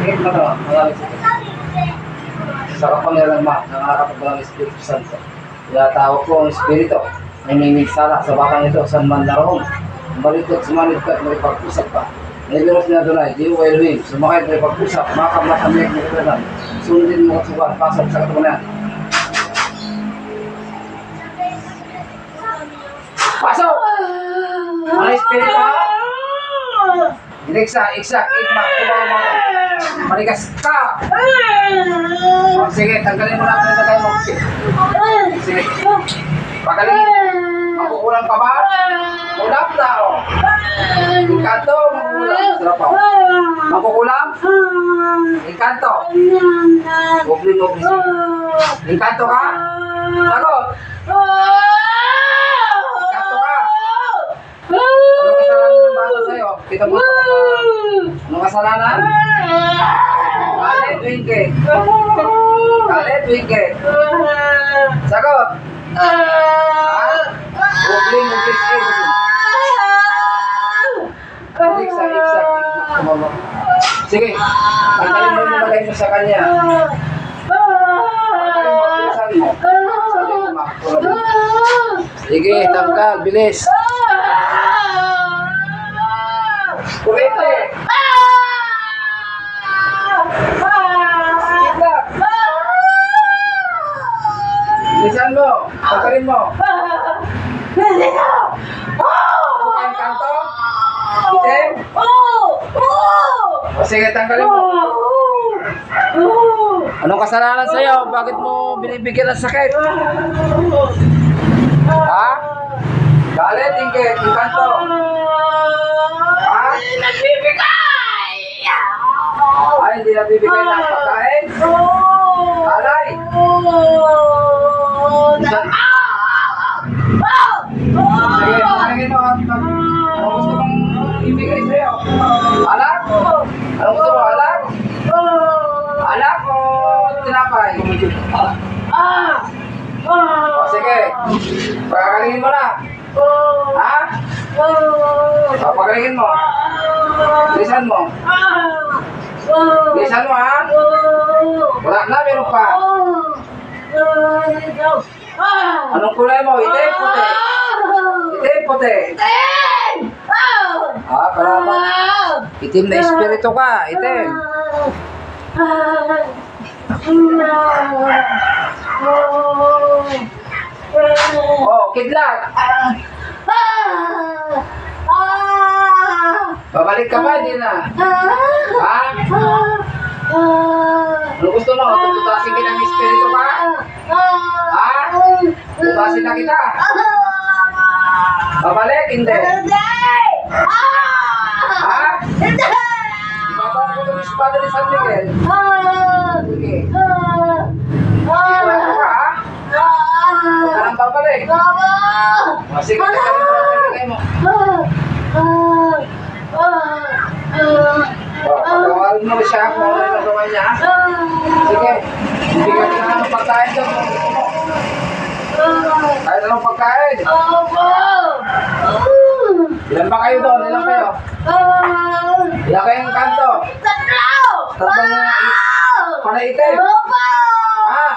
Tingin mo ito, maraming sige. Sa kapangyarihan ng nakakapagpalang Espiritu Santo. Tinatawag ko ang Espiritu na mimigsala sa bakang ito saan man naroon. Balitot, sumanid ka at may pag-usap ka. Naibiros na Adonai, di ko Elohim, sumakay may pag-usap, makakamlakamlik na kailangan. Sundin mo at suban, pasok sa katunayan. Pasok! Mga Espiritu ha? Iniksa, ikma, tubaw mo. Manigas ka! O, sige, tanggalin mo lang ang nagay mo. Sige. Pagalin. Makukulang ka ba? Ulam na o. Inkanto, makukulang. Sarap o. Makukulang? Inkanto. Gobli. Inkanto ka? Sagot. Inkanto ka? Anong kasalanan ng bata sa'yo? Kita mo ito. Anong kasalanan? Kalit, wingkit. Kalit, wingkit. Sagot. Gobling, iksa. Sige, tanggalin mo yung nalagay mo sa kanya. Tanggalin mo, bilisan mo. Sige, tanggal, bilis. Kurete. Bilisan mo, tanggalin mo. Bukan kanto? Itim? O sige, tanggalin mo. Anong kasalanan sa'yo? Bakit mo binibigyan ng sakit? Ha? Galit, ingkit, inkanto. Ha? Nagbibigay! Ay, hindi nabibigay ng pagkain? Alay! Sige, pakalingin mo. Ano gusto mong ibigay sa'yo? Alak? Ano gusto mo? Alak? Alak o tinapay? O sige, pakalingin mo na. Ha? O, pakalingin mo. Bilisan mo. Bilisan mo ha? Wala na, meron pa. Anong kulay mo? Itim, puti? Itim, puti? Kalaban. Itim na espiritu ka, itim. Oh, kidlat. Babalik ka ba? Hindi na. Ha? Ano gusto mo? Tututasin kita ng espiritu ka? Ha? Tututasin na kita? Babalik? Hindi. Ha? Ibaba ko itong espada ni San Miguel. Sige. Sigurado ka, ha? Huwag ka nang babalik. Sige, tanggalin mo lang ang lagay mo. Patawarin mo siya kung ano yung nagawa niya. Sige, bigyan ka na ng pagkain doon. Kahit anong pagkain. Ilan ba kayo doon? Ilan kayo? Ilan kayong kanto? Tatlong panaitin. Ha?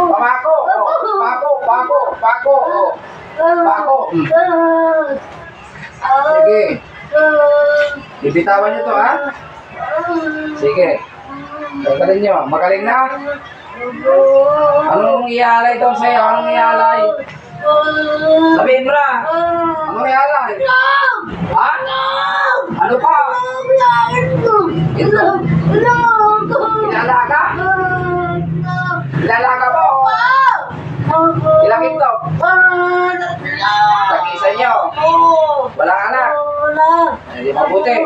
Pamako. Pako. Sige. Bibitawan nyo to, ha? Sige. Tanggalin nyo. Magaling na? Anong ialay doon sa'yo? Anong ialay? Sabihin mo na. Anong ialay? Ha? Ano pa? Ito. Ilalaga? Ilalaga mo? Ilang ito? Tag-isa nyo? Walang anak? Hindi mabuti.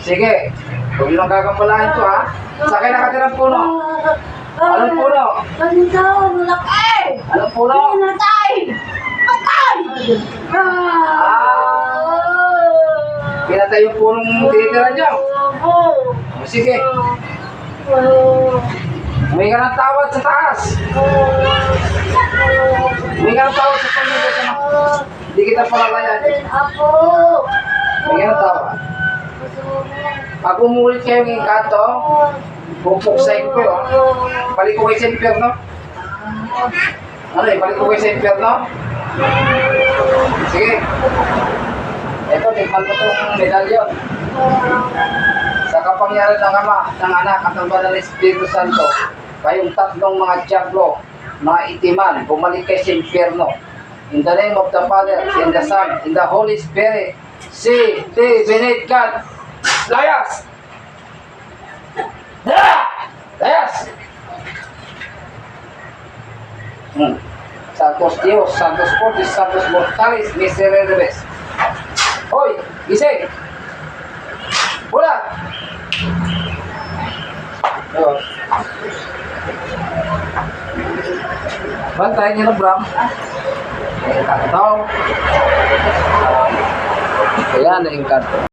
Sige. Huwag nyo nang gagambalahin to, ha? Sa akin nakatirang puno. Anong puno? Anong puno? Pinatay yung punong tinitira nyo? Sige. Huwag ka ng tawad sa taas. Huwag ka ng tawad sa pamilya. Hindi kita palalayan. Bigyan ng tawa. Pag umulit kayo ng kanto, pupuksain ko yun. Balik ko kayo sa impyerno. Ano eh, balik ko kayo sa impyerno? Sige. Ito, tingnan mo itong medalyon. Sa kapangyarihan ng Ama, ng Anak, at ng Banal na Espiritu Santo, kayong tatlong mga tiyablo, mga itiman, bumalik kayo sa impyerno. In the name of the Father, in the Son, in the Holy Spirit, si, ti, binit, God, layas! Layas! Santos Dios, Santos Fortis, Santos Mortalis, Misereres. Hoy, gising! Bulat! Bantayan niyo na, Bram. Ayan, kanto. Ayan, na yung kanto.